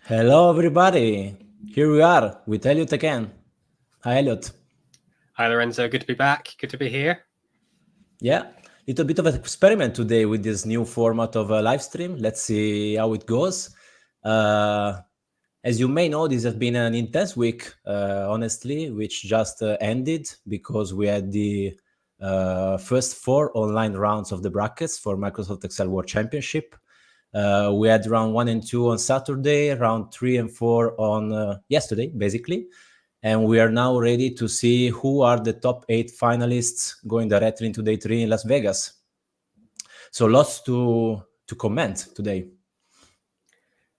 Hello, everybody. Here we are with Elliott again. Hi, Elliott. Hi, Lorenzo. Good to be back. Good to be here. Yeah, little bit of an experiment today with this new format of a live stream. Let's see how it goes. As you may know, this has been an intense week, honestly, which just ended because we had the first 4 online rounds of the brackets for Microsoft Excel World Championship. We had round 1 and 2 on Saturday, round 3 and 4 on yesterday, basically. And we are now ready to see who are the top 8 finalists going directly into day 3 in Las Vegas. So lots to comment today.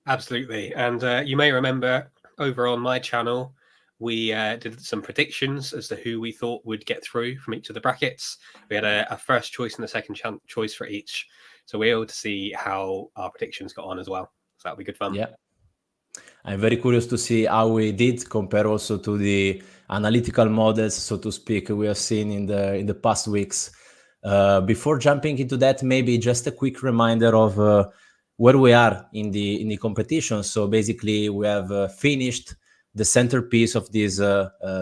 Absolutely. And you may remember over on my channel, we did some predictions as to who we thought would get through from each of the brackets. We had a first choice and a second choice for each. So we're able to see how our predictions got on as well. So that'll be good fun. Yeah. I'm very curious to see how we did compare also to the analytical models, so to speak, we have seen in the past weeks. Before jumping into that, maybe just a quick reminder of where we are in the competition. So basically, we have finished the centerpiece of this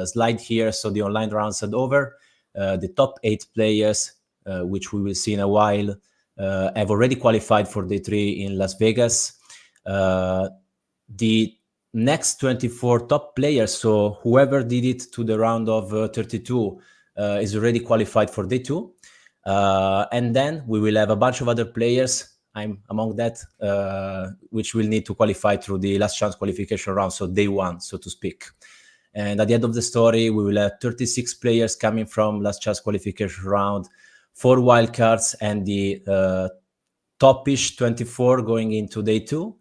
slide here. So the online rounds are over. The top 8 players, which we will see in a while, have already qualified for day 3 in Las Vegas. The next 24 top players, so whoever did it to the round of 32 is already qualified for day 2. And then we will have a bunch of other players, I'm among that, which will need to qualify through the last chance qualification round, so day 1, so to speak. And at the end of the story, we will have 36 players coming from last chance qualification round, 4 wildcards, and the top-ish 24 going into day 2.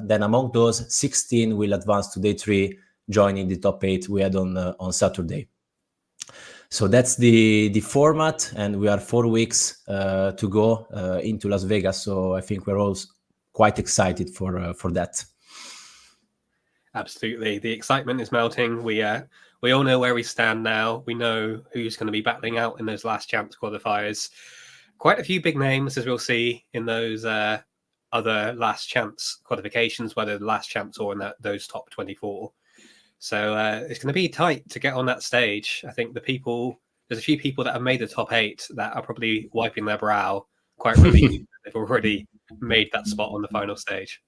Then among those, 16 will advance to day 3, joining the top 8 we had on Saturday. So that's the format, and we are 4 weeks to go into Las Vegas. So I think we're all quite excited for that. Absolutely. The excitement is melting. We all know where we stand now. We know who's going to be battling out in those last chance qualifiers. Quite a few big names, as we'll see in those other last chance qualifications, whether the last chance or in those top 24. So it's going to be tight to get on that stage. I think there's a few people that have made the top 8 that are probably wiping their brow, quite relieved they've already made that spot on the final stage.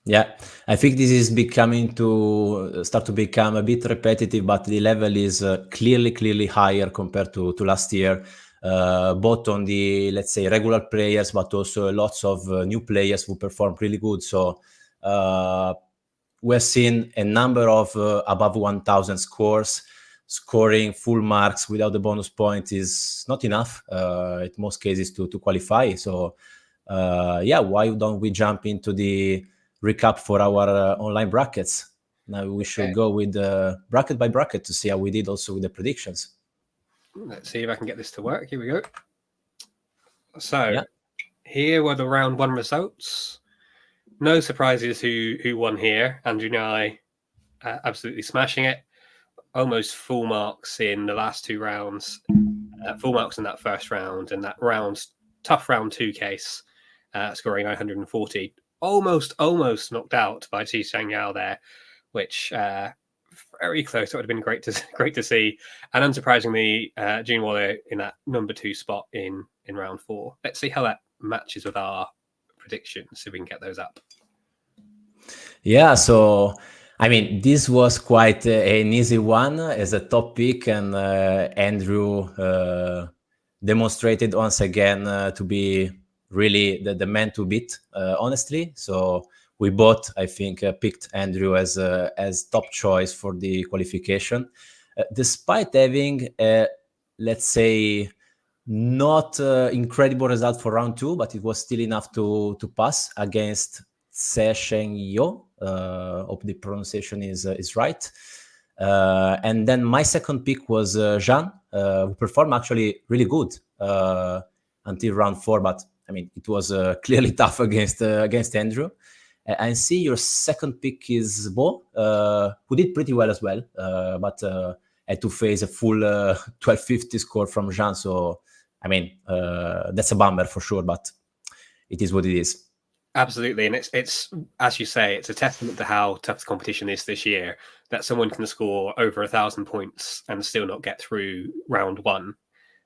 Yeah, I think this is start to become a bit repetitive, but the level is clearly higher compared to last year, both on the, let's say, regular players, but also lots of new players who performed really good. So we're seeing a number of above 1,000 scores. Scoring full marks without the bonus point is not enough in most cases to qualify. So why don't we jump into the recap for our online brackets? Now we should go with bracket by bracket to see how we did also with the predictions. Let's see if I can get this to work. Here we go. So here were the round 1 results. No surprises who won here. Andrew and I absolutely smashing it. Almost full marks in the last 2 rounds. Full marks in that first round, and that tough round 2 case, scoring 940. Almost knocked out by Chi Chang Yao there, which very close. It would have been great to see. And unsurprisingly, June Waller in that number 2 spot in round 4. Let's see how that matches with our predictions, so we can get those up. Yeah, so I mean, this was quite an easy one as a top pick, and Andrew demonstrated once again to be really the man to beat, honestly. So we both, I think, picked Andrew as top choice for the qualification, despite having, let's say, not incredible result for round 2, but it was still enough to pass against Se Sheng Yo. Hope the pronunciation is right. And then my second pick was Jean, who performed actually really good until round 4, but I mean, it was clearly tough against Andrew. And see, your second pick is Bo, who did pretty well as well, but had to face a full 1250 score from Jean. So, I mean, that's a bummer for sure, but it is what it is. Absolutely, and it's as you say, it's a testament to how tough the competition is this year that someone can score over 1,000 points and still not get through round one.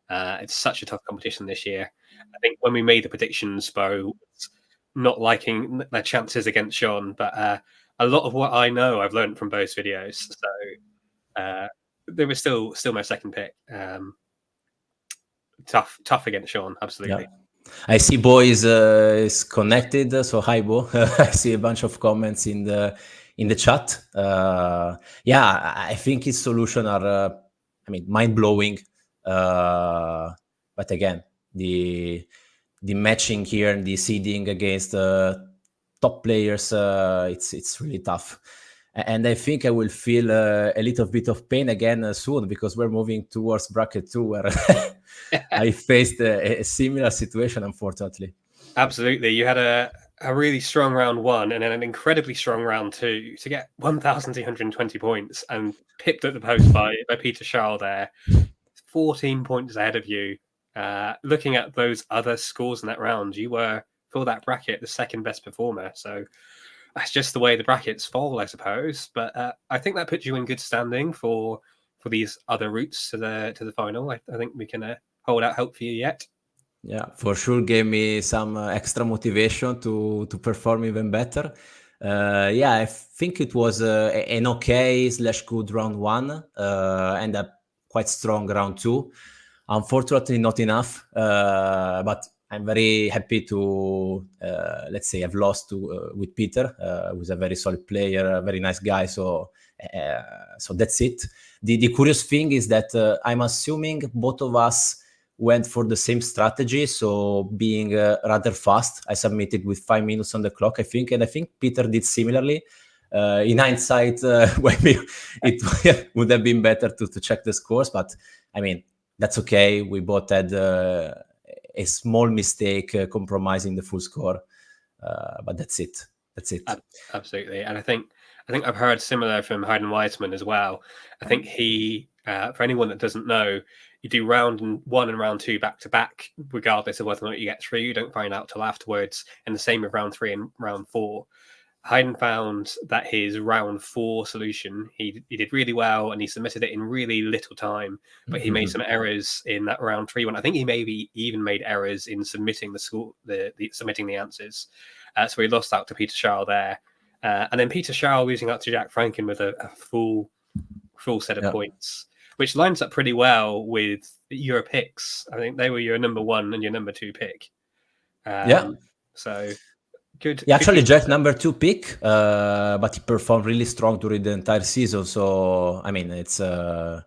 It's such a tough competition this year. I think when we made the predictions, Bo was not liking their chances against Sean, but a lot of what I know I've learned from Bo's videos. So they were still my second pick. Tough against Sean, absolutely. Yeah. I see Bo is connected, so hi Bo. I see a bunch of comments in the chat. Yeah, I think his solution are, mind blowing. But again, the matching here and the seeding against top players, it's really tough. And I think I will feel a little bit of pain again soon, because we're moving towards bracket 2, where I faced a similar situation, unfortunately. Absolutely. You had a really strong round 1 and then an incredibly strong round 2 to get 1,220 points and pipped at the post by Peter Charles there, 14 points ahead of you. Looking at those other scores in that round, you were, for that bracket, the second best performer. So that's just the way the brackets fall, I suppose. But I think that puts you in good standing for these other routes to the final. I think we can hold out hope for you yet. Yeah, for sure gave me some extra motivation to perform even better. Yeah, I think it was an okay/good round 1 and a quite strong round 2. Unfortunately, not enough, but I'm very happy to, let's say, have lost to with Peter, who's a very solid player, a very nice guy. So that's it. The curious thing is that I'm assuming both of us went for the same strategy, so being rather fast. I submitted with 5 minutes on the clock, I think, and I think Peter did similarly. In hindsight, maybe it would have been better to check the scores, but I mean, that's okay. We both had a small mistake compromising the full score, but that's it. Absolutely, and I think I've heard similar from Hayden Weissman as well. I think he, for anyone that doesn't know, you do round 1 and round 2 back to back, regardless of whether or not you get through. You don't find out till afterwards, and the same with round 3 and round 4. Hayden found that his round 4 solution, he did really well, and he submitted it in really little time. But he made some errors in that round 3 one. I think he maybe even made errors in submitting submitting the answers. So he lost out to Peter Charles there, and then Peter Charles losing out to Jack Franken with a full set of points, which lines up pretty well with your picks. I think they were your number 1 and your number 2 pick. So. Good. Yeah, actually, Jack number 2 pick, but he performed really strong during the entire season. So I mean, it's a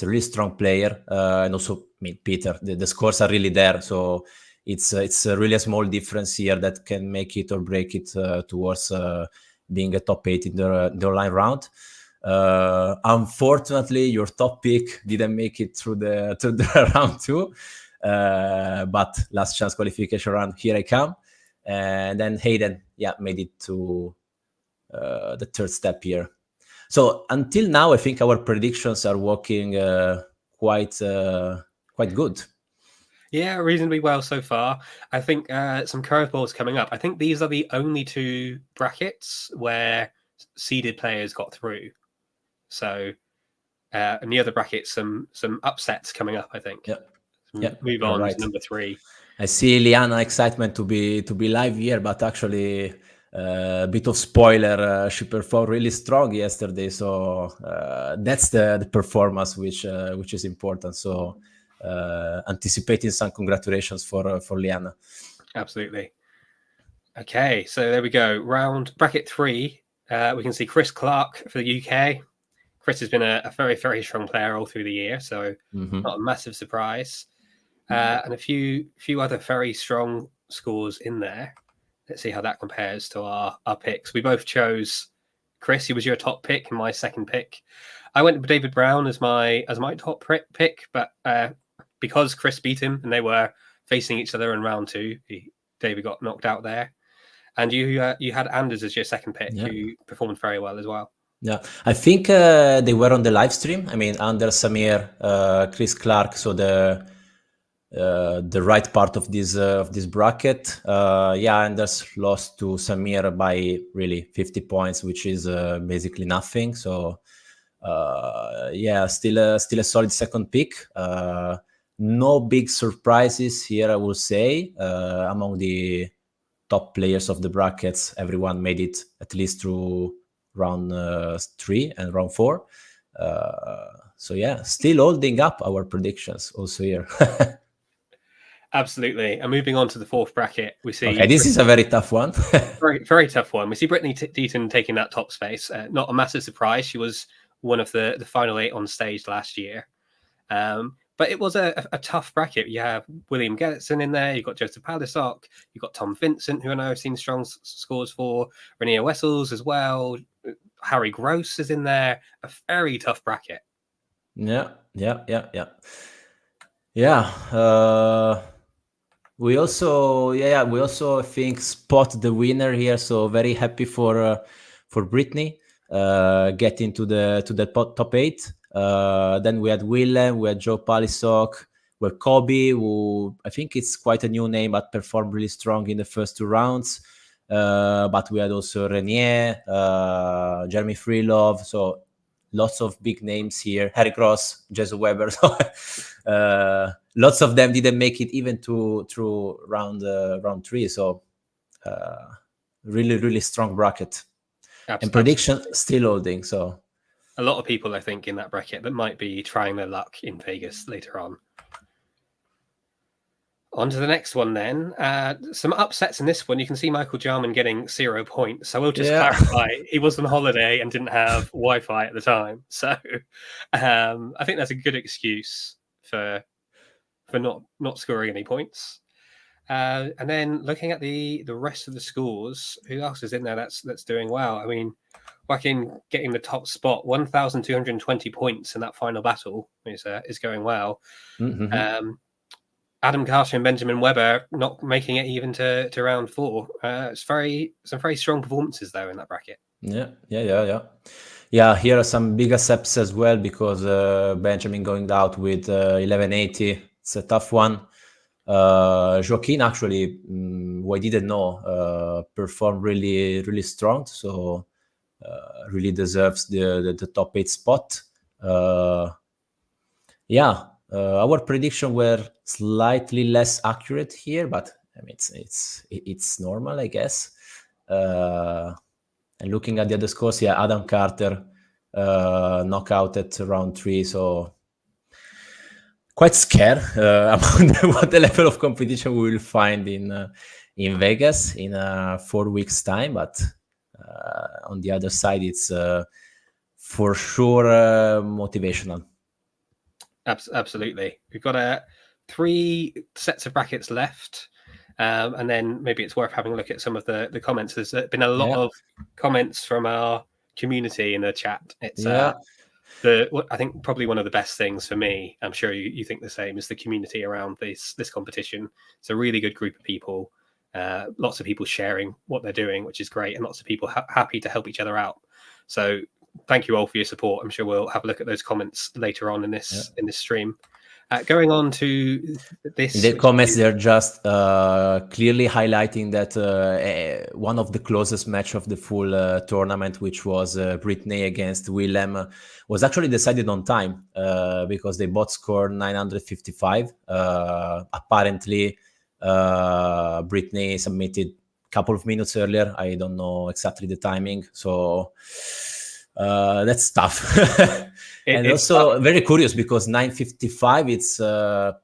really strong player, and also, I mean, Peter. The scores are really there, so it's really a small difference here that can make it or break it towards being a top 8 in the online round. Unfortunately, your top pick didn't make it through the round 2, but last chance qualification round. Here I come. And then Hayden, made it to the third step here. So until now, I think our predictions are working quite good. Yeah, reasonably well so far. I think some curveballs coming up. I think these are the only 2 brackets where seeded players got through. So in the other brackets, some upsets coming up, I think. Move on to number 3. I see Liana excitement to be live here, but actually a bit of spoiler. She performed really strong yesterday, so that's the performance which is important. So anticipating some congratulations for Liana. Absolutely. Okay, so there we go. Bracket 3. We can see Chris Clark for the UK. Chris has been a very, very strong player all through the year, so not a massive surprise. And a few other very strong scores in there. Let's see how that compares to our picks. We both chose Chris. He was your top pick and my second pick. I went with David Brown as my top pick, but because Chris beat him and they were facing each other in round 2, David got knocked out there. And you had Anders as your second pick, who performed very well as well. Yeah, I think they were on the live stream. I mean, Anders, Samir, Chris Clark, so the the right part of this bracket. Anders lost to Samir by really 50 points, which is basically nothing. So still a solid second pick. No big surprises here, I will say. Among the top players of the brackets, everyone made it at least through round 3 and round 4. Still holding up our predictions also here. Absolutely. And moving on to the 4th bracket, we see... Okay, this is a very tough one. very, very tough one. We see Brittany Deaton taking that top space. Not a massive surprise. She was one of the final 8 on stage last year. But it was a tough bracket. You have William Gerritsen in there. You've got Joseph Paterson. You've got Tom Vincent, who I know I've seen strong scores for. Renier Wessels as well. Harry Gross is in there. A very tough bracket. Yeah. We also think spot the winner here. So very happy for Brittany getting to the top 8. Then we had Willem, we had Joe Palisok, we had Kobe, who I think it's quite a new name, but performed really strong in the first 2 rounds. But we had also Renier, Jeremy Freelove, so lots of big names here. Harry Cross, Jesse Weber. So, lots of them didn't make it even to round 3. So really strong bracket. Absolutely. And prediction still holding. So a lot of people, I think, in that bracket that might be trying their luck in Vegas later on. On to the next one then. Some upsets in this one. You can see Michael Jarman getting 0 points. So we'll just clarify, he was on holiday and didn't have Wi-Fi at the time. So I think that's a good excuse for not scoring any points. And then looking at the rest of the scores, who else is in there that's doing well? I mean, Joaquin getting the top spot, 1,220 points in that final battle is going well. Mm-hmm. Adam Carter and Benjamin Weber not making it even to round 4. Some very strong performances though in that bracket. Yeah, here are some big accepts as well, because Benjamin going out with 1180. It's a tough one. Joaquin actually, who I didn't know, performed really strong. So really deserves the top 8 spot. Our prediction were slightly less accurate here, but I mean it's normal, I guess. And looking at the other scores, Adam Carter knockout at round 3, so quite scared about what the level of competition we will find in Vegas in 4 weeks' time. But on the other side, it's for sure motivational. Absolutely. We've got 3 sets of brackets left. And then maybe it's worth having a look at some of the comments. There's been a lot of comments from our community in the chat. It's I think probably one of the best things for me, I'm sure you think the same, is the community around this competition. It's a really good group of people. Lots of people sharing what they're doing, which is great, and lots of people happy to help each other out. So thank you all for your support. I'm sure we'll have a look at those comments later on in this stream. Going on to this, in the comments, they're just clearly highlighting that one of the closest match of the full tournament, which was Brittany against Willem, was actually decided on time because they both scored 955. Apparently, Brittany submitted a couple of minutes earlier. I don't know exactly the timing, so that's tough. And also tough. Very curious, because 955, it's a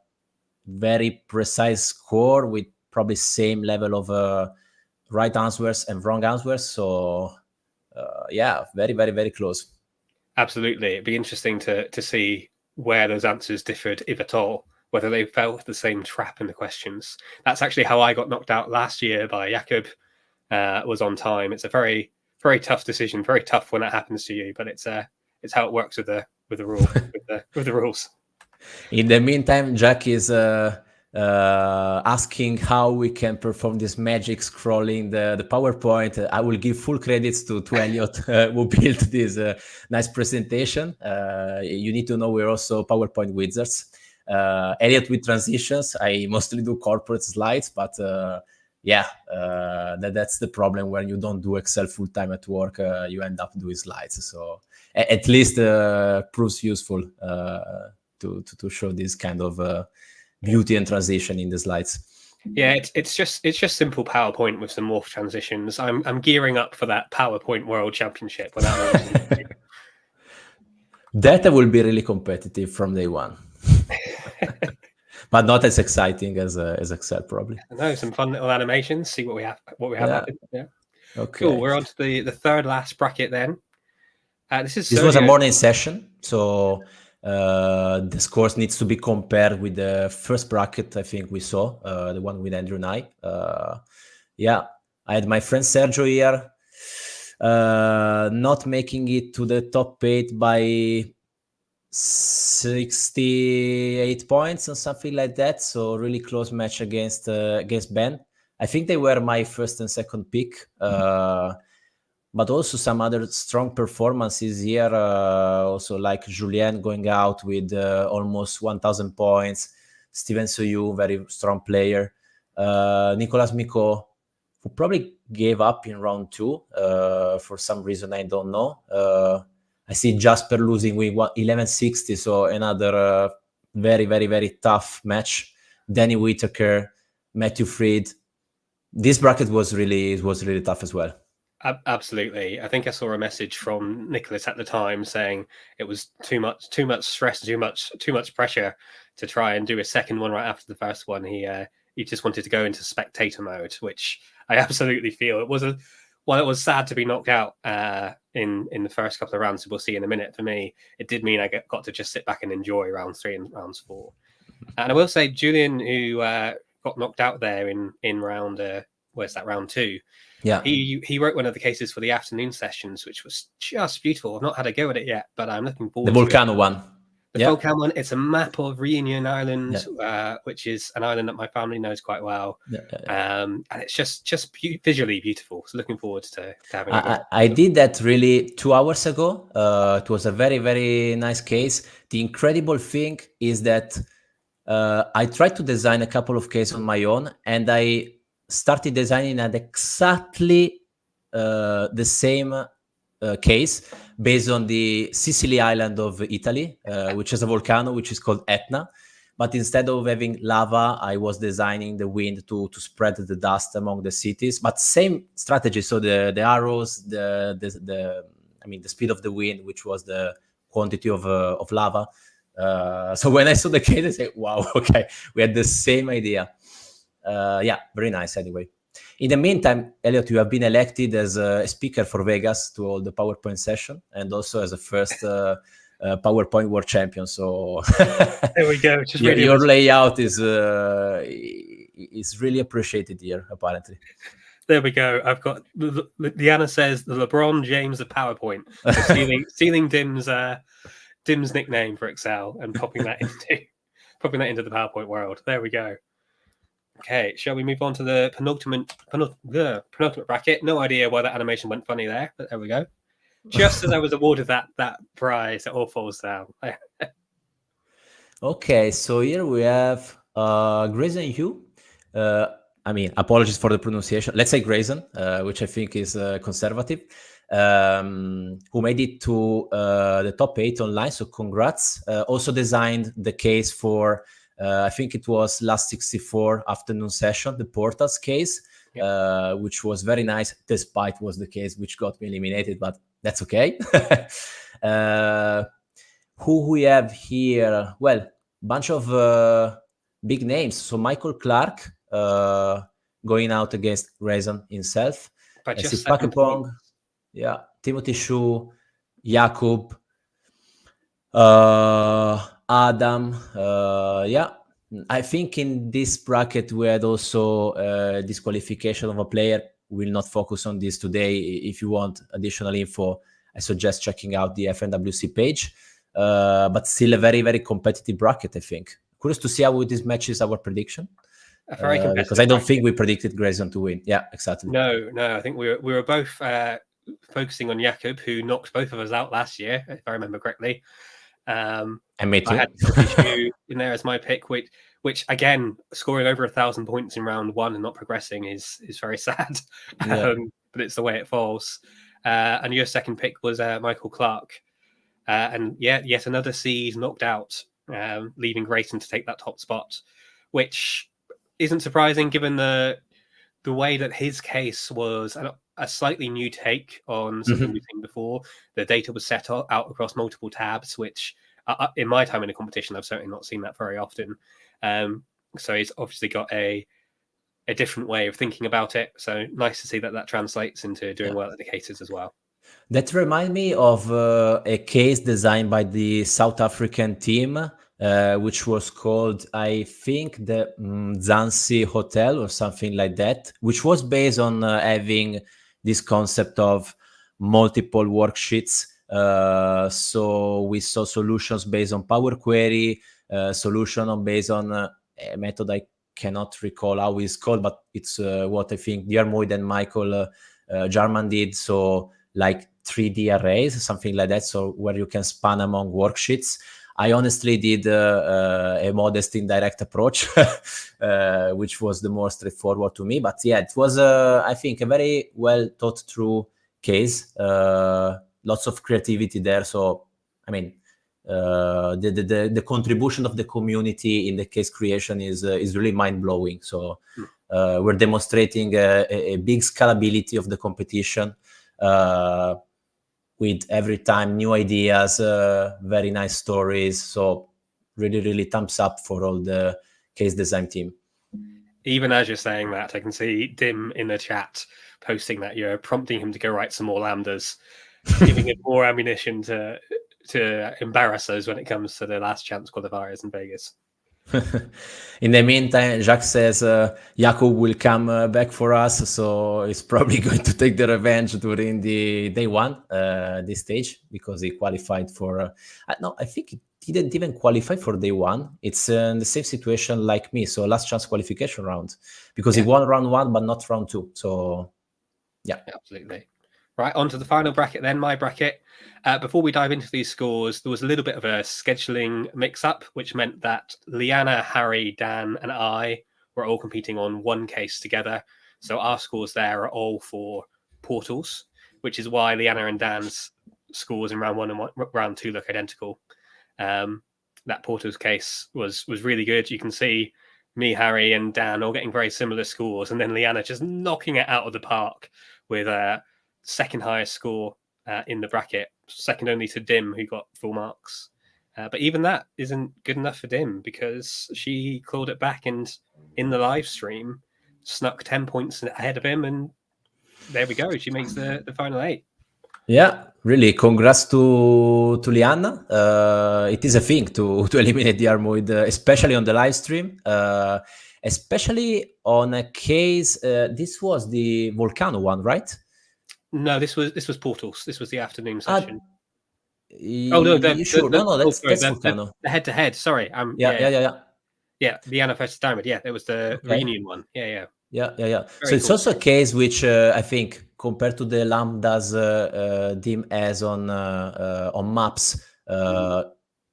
very precise score with probably same level of right answers and wrong answers. So very close. Absolutely. It'd be interesting to see where those answers differed, if at all, whether they fell with the same trap in the questions. That's actually how I got knocked out last year by Jakob. Was on time. It's a very tough decision, very tough when that happens to you, but it's how it works with the rule with the rules. In the meantime, Jack is asking how we can perform this magic scrolling the PowerPoint. I will give full credits to Elliott who built this nice presentation. You need to know we're also PowerPoint wizards. Elliott with transitions. I mostly do corporate slides, but that's the problem when you don't do Excel full time at work. You end up doing slides. So at least proves useful to show this kind of beauty and transition in the slides. Yeah, it's just simple PowerPoint with some morph transitions. I'm gearing up for that PowerPoint World Championship. That will be really competitive from day one. But not as exciting as Excel, probably. No, some fun little animations. See what we have happen. Yeah. Okay. Cool. We're on to the third last bracket then. This was a morning session, so the scores needs to be compared with the first bracket. I think we saw the one with Andrew and I. I had my friend Sergio here, not making it to the top 8 by 68 points or something like that. So really close match against Ben. I think they were my first and second pick. But also some other strong performances here, also like Julien going out with almost 1,000 points, Steven Soyu, very strong player, Nicolas Miko, who probably gave up in round 2 for some reason, I don't know. I see Jasper losing with 1160, so another very, very, very tough match. Danny Whitaker, Matthew Fried. This bracket was really tough as well. Absolutely. I think I saw a message from Nicholas at the time saying it was too much stress, too much pressure to try and do a second one right after the first one. He just wanted to go into spectator mode, which I absolutely feel. While it was sad to be knocked out in the first couple of rounds, we'll see in a minute. For me, it did mean I got to just sit back and enjoy round 3 and rounds 4. And I will say, Julian, who got knocked out there in round round 2. Yeah, he wrote one of the cases for the afternoon sessions, which was just beautiful. I've not had a go at it yet, but I'm looking forward to the Volcano one. The Volcano one. It's a map of Reunion Island, which is an island that my family knows quite well. And it's just visually beautiful. So looking forward to having it. I did that really 2 hours ago. It was a very, very nice case. The incredible thing is that I tried to design a couple of cases on my own, and I started designing at exactly the same case based on the Sicily island of Italy, which has a volcano which is called Etna. But instead of having lava, I was designing the wind to spread the dust among the cities. But same strategy. So the arrows, the speed of the wind, which was the quantity of lava. So when I saw the case, I said, "Wow, okay, we had the same idea." Very nice anyway. In the meantime, Elliott, you have been elected as a speaker for Vegas to all the PowerPoint session, and also as a first PowerPoint World Champion. So there we go. Your layout is really appreciated here, apparently. There we go. I've got Diana says the LeBron James of PowerPoint, stealing Dim's nickname for Excel and popping that into the PowerPoint world. There we go. Okay, shall we move on to the penultimate bracket? No idea why that animation went funny there, but there we go. Just as I was awarded that prize, it all falls down. Okay, so here we have Grayson Hugh. Apologies for the pronunciation. Let's say Grayson, which I think is conservative, who made it to the top 8 online. So congrats. Also designed the case for, I think it was last 64 afternoon session, the Portals case, which was very nice, despite was the case which got me eliminated, but that's okay. Who we have here? Well, bunch of big names. So Michael Clark going out against Grayson himself. Pakapong, Timothy Shu, Jakub, Adam. I think in this bracket we had also disqualification of a player. We'll not focus on this today. If you want additional info, I suggest checking out the FNWC page. But still a very, very competitive bracket, I think. Curious to see how this matches our prediction. Very competitive because I don't think we predicted Grayson to win. Yeah, exactly. No. I think we were both focusing on Jakub, who knocked both of us out last year, if I remember correctly. And me too. I had Shu in there as my pick, which again, scoring over 1,000 points in round one and not progressing is very sad. Yeah. But it's the way it falls. And your second pick was Michael Clark. And yet another seed knocked out, leaving Grayson to take that top spot, which isn't surprising given the way that his case was a slightly new take on something we've seen before. The data was set out across multiple tabs, which in my time in a competition, I've certainly not seen that very often. So he's obviously got a different way of thinking about it. So nice to see that translates into doing well at the cases as well. That reminds me of a case designed by the South African team, which was called, I think, the Mzansi Hotel or something like that, which was based on having this concept of multiple worksheets. So we saw solutions based on Power Query, solution based on a method I cannot recall how it's called, but it's what I think Diarmuid and Michael Jarman did. So like 3D arrays, something like that, so where you can span among worksheets. I honestly did a modest indirect approach, which was the more straightforward to me. But yeah, it was, I think, a very well thought through case. Lots of creativity there. So, I mean, the contribution of the community in the case creation is really mind blowing. So we're demonstrating a big scalability of the competition. With every time new ideas, very nice stories. So really thumbs up for all the case design team. Even as you're saying that, I can see Dim in the chat posting that you're prompting him to go write some more lambdas, giving him more ammunition to embarrass us when it comes to the last chance qualifiers in Vegas. In the meantime, Jacques says Jakub will come back for us, so he's probably going to take the revenge during the day one, this stage, because he qualified for. No, I think he didn't even qualify for day one. It's in the same situation like me, so last chance qualification round, because he won round one but not round two. So, yeah, absolutely. Right, on to the final bracket then, my bracket. Before we dive into these scores, there was a little bit of a scheduling mix-up, which meant that Liana, Harry, Dan, and I were all competing on one case together. So our scores there are all for portals, which is why Liana and Dan's scores in round one and round two look identical. That portals case was really good. You can see me, Harry, and Dan all getting very similar scores, and then Liana just knocking it out of the park with second highest score in the bracket, second only to Dim, who got full marks. But even that isn't good enough for Dim, because she clawed it back and in the live stream snuck 10 points ahead of him, and there we go. She makes the final 8. Yeah, really. Congrats to Liana. It is a thing to eliminate the Diarmuid, especially on the live stream. Especially on a case. This was the Volcano one, right? No, this was Portals. This was the afternoon session. No, that's Volcano. The head-to-head. Sorry, Yeah, Liana versus Diamond. Yeah, it was the reunion one. Yeah. So it's also a case which I think, compared to the lambdas Dim has on maps,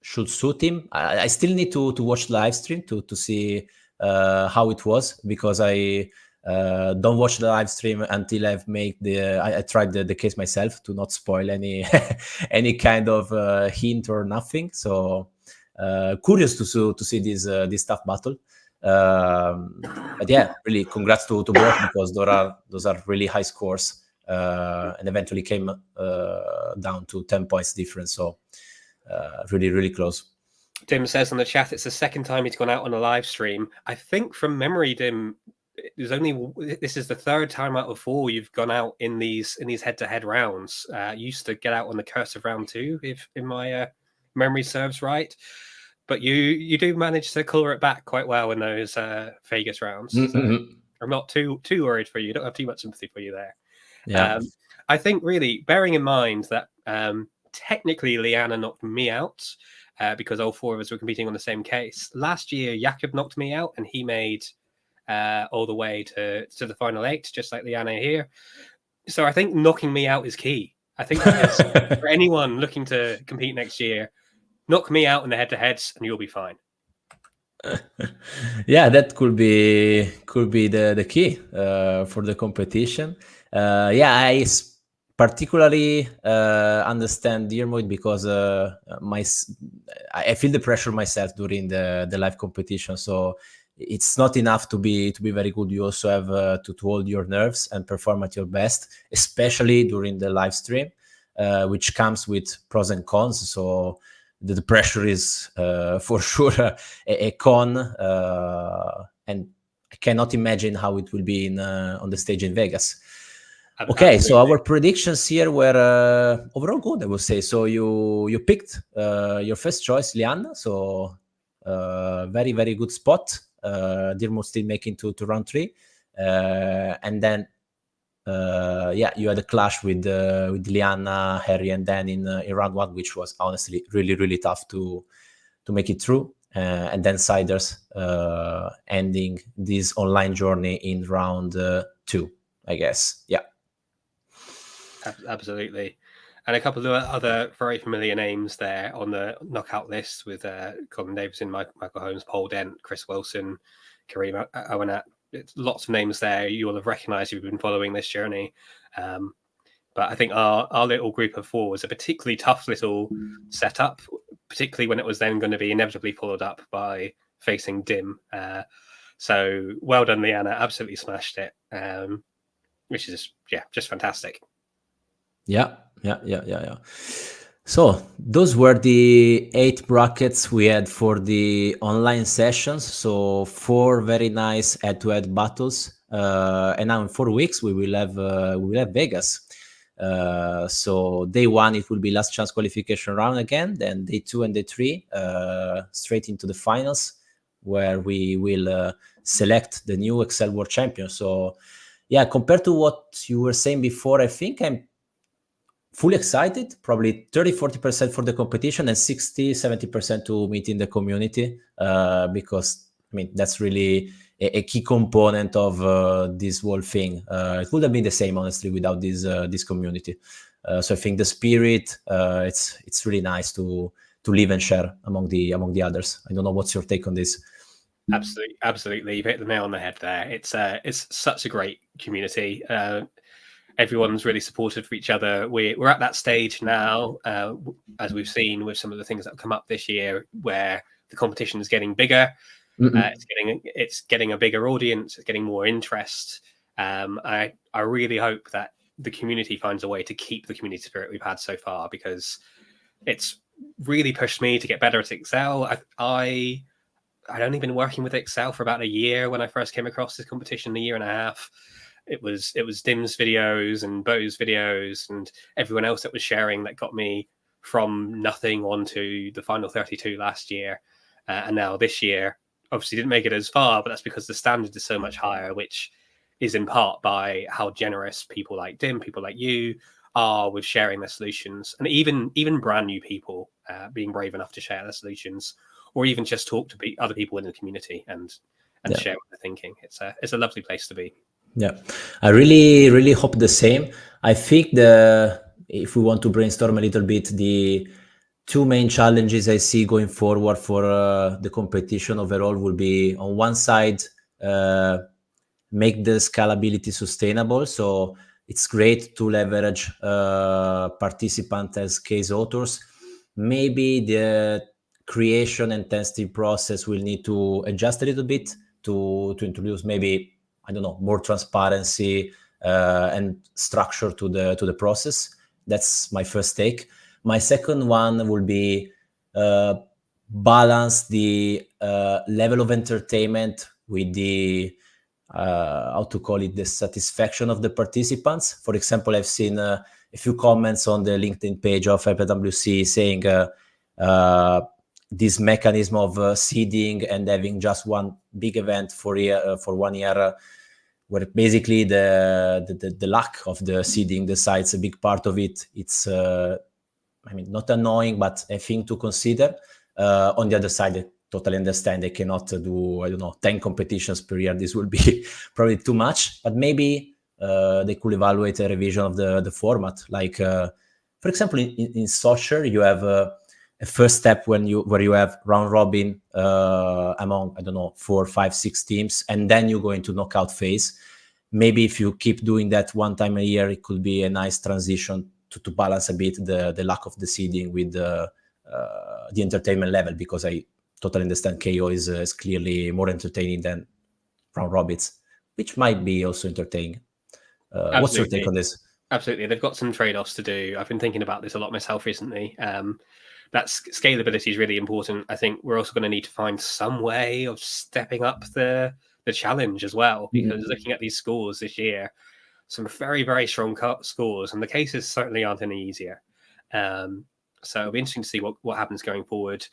should suit him. I still need to watch the live stream to see how it was, because I don't watch the live stream until I've made I tried the case myself, to not spoil any any kind of hint or nothing. So curious to see this tough battle. But yeah, really congrats to both, because those are really high scores, and eventually came down to 10 points difference. So really close. Dim says on the chat it's the second time he's gone out on a live stream. I think from memory, Dim, this is the third time out of 4 you've gone out in these head-to-head rounds. You used to get out on the curse of round 2, if my memory serves right. But you do manage to color it back quite well in those Vegas rounds. So I'm not too worried for you. Don't have too much sympathy for you there. Yeah. I think really bearing in mind that technically Liana knocked me out because all 4 of us were competing on the same case. Last year, Jakub knocked me out, and he made all the way to the final 8, just like Liana here. So I think knocking me out is key. I think for anyone looking to compete next year, knock me out in the head-to-heads, and you'll be fine. Yeah, that could be the key for the competition. Yeah, I particularly understand Dermot because I feel the pressure myself during the live competition. So it's not enough to be very good. You also have to hold your nerves and perform at your best, especially during the live stream, which comes with pros and cons. So the pressure is for sure a con, and I cannot imagine how it will be on the stage in Vegas. Okay, Absolutely. so our predictions here were overall good, I would say. So you picked your first choice, Liana. So very, very good spot. Dirmo still making to round 3, and then you had a clash with Liana, Harry, and Dan in round 1, which was honestly really, really tough to make it through. And then Siders ending this online journey in round 2, I guess. Yeah. Absolutely. And a couple of other very familiar names there on the knockout list with Colin Davison, Michael Holmes, Paul Dent, Chris Wilson, Kareem Owenat. It's lots of names there you will have recognised if you've been following this journey. But I think our little group of 4 was a particularly tough little setup, particularly when it was then going to be inevitably followed up by facing Dim. So well done, Liana. Absolutely smashed it, which is just fantastic. Yeah. So those were the 8 brackets we had for the online sessions. So 4 very nice head-to-head battles, and now in 4 weeks we will have Vegas. So day 1 it will be last chance qualification round again. Then day 2 and day 3 straight into the finals, where we will select the new Excel World Champion. So yeah, compared to what you were saying before, I think I'm fully excited, probably 30-40% for the competition and 60-70% to meet in the community, because I mean that's really a key component of this whole thing. It would have been the same, honestly, without this community. So I think the spirit, it's really nice to live and share among the others. I don't know what's your take on this. Absolutely, you've hit the nail on the head there. It's such a great community. Everyone's really supportive for each other. We're at that stage now, as we've seen with some of the things that have come up this year, where the competition is getting bigger. It's getting a bigger audience. It's getting more interest. I really hope that the community finds a way to keep the community spirit we've had so far, because it's really pushed me to get better at Excel. I'd only been working with Excel for about a year when I first came across this competition, a year and a half. It was Dim's videos and Bo's videos and everyone else that was sharing that got me from nothing onto the final 32 last year. And now this year, obviously didn't make it as far, but that's because the standard is so much higher, which is in part by how generous people like Dim, people like you are with sharing their solutions. And even brand new people being brave enough to share their solutions, or even just talk to other people in the community and share what they're thinking. It's a lovely place to be. Yeah, I really, really hope the same. I think if we want to brainstorm a little bit, the 2 main challenges I see going forward for the competition overall will be, on one side, make the scalability sustainable. So it's great to leverage participants as case authors. Maybe the creation and testing process will need to adjust a little bit to introduce maybe, I don't know, more transparency and structure to the process. That's my first take. My second one will be balance the level of entertainment with the the satisfaction of the participants. For example, I've seen a few comments on the LinkedIn page of FWC saying this mechanism of seeding and having just one big event for 1 year, where basically the lack of the seeding decides a big part of it. It's not annoying, but a thing to consider. On the other side, I totally understand they cannot do 10 competitions per year. This will be probably too much, but maybe they could evaluate a revision of the format. Like, for example, in soccer, you have a first step where you have round robin among, I don't know, 4, 5, 6 teams, and then you go into knockout phase. Maybe if you keep doing that one time a year, it could be a nice transition to balance a bit the lack of the seeding with the entertainment level, because I totally understand KO is clearly more entertaining than round robins, which might be also entertaining. What's your take on this? Absolutely. They've got some trade-offs to do. I've been thinking about this a lot myself recently. That scalability is really important. I think we're also going to need to find some way of stepping up the challenge as well, because looking at these scores this year, some very, very strong scores, and the cases certainly aren't any easier. So it'll be interesting to see what happens going forward.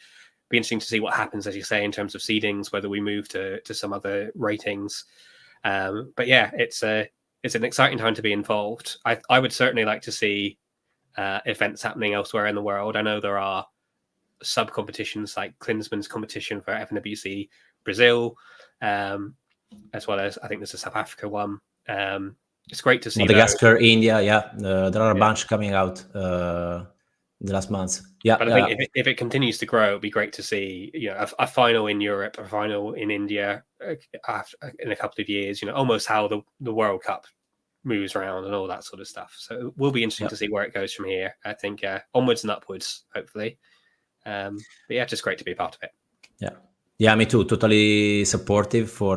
Be interesting to see what happens, as you say, in terms of seedings, whether we move to some other ratings. But yeah, it's an exciting time to be involved. I would certainly like to see events happening elsewhere in the world. I know there are sub-competitions like Klinsmann's competition for FNWC Brazil, as well as I think there's a South Africa one. It's great to see Madagascar, India, there are a bunch coming out in the last months. But I think if it continues to grow, it'd be great to see a final in Europe, a final in India in a couple of years. Almost how the World Cup moves around and all that sort of stuff. So it will be interesting to see where it goes from here. I think onwards and upwards, hopefully. But yeah, just great to be a part of it. Yeah, me too. Totally supportive for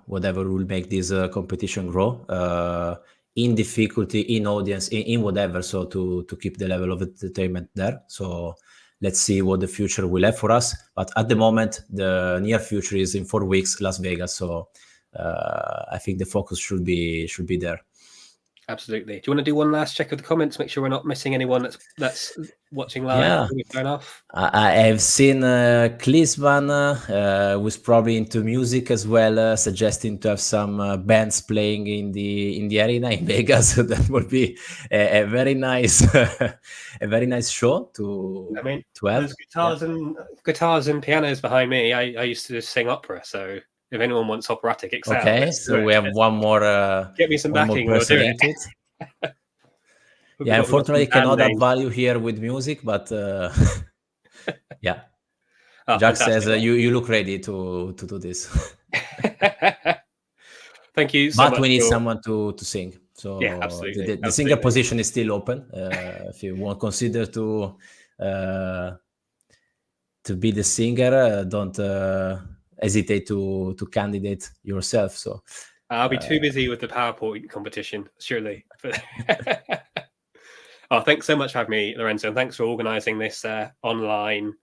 whatever will make this competition grow in difficulty, in audience, in whatever. So to keep the level of entertainment there. So let's see what the future will have for us. But at the moment, the near future is in 4 weeks, Las Vegas. So I think the focus should be there. Absolutely. Do you want to do one last check of the comments? Make sure we're not missing anyone that's watching live. Yeah, turn off. I have seen Klinsmann was probably into music as well, suggesting to have some bands playing in the arena in Vegas. So that would be a very nice show to have. There's guitars and pianos behind me. I used to just sing opera, so if anyone wants operatic excel, okay, so we have one more. Get me some backing. We'll do it. Yeah, unfortunately, cannot add value here with music, but yeah. Jack says you look ready to do this. Thank you so much. But we need someone to sing. So yeah, absolutely. The singer position is still open. If you want to consider to be the singer, don't hesitate to candidate yourself. So I'll be too busy with the PowerPoint competition, surely. Oh, thanks so much for having me, Lorenzo, and thanks for organizing this online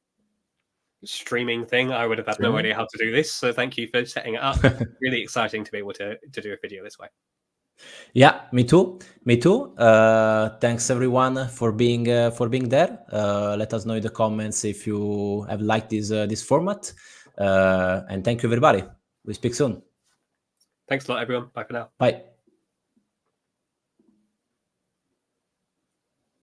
streaming thing. I would have had no idea how to do this, so thank you for setting it up. Really exciting to be able to do a video this way. Yeah, me too. Thanks everyone for being there. Let us know in the comments if you have liked this format, and thank you everybody. We speak soon. Thanks a lot, everyone. Bye for now. Bye.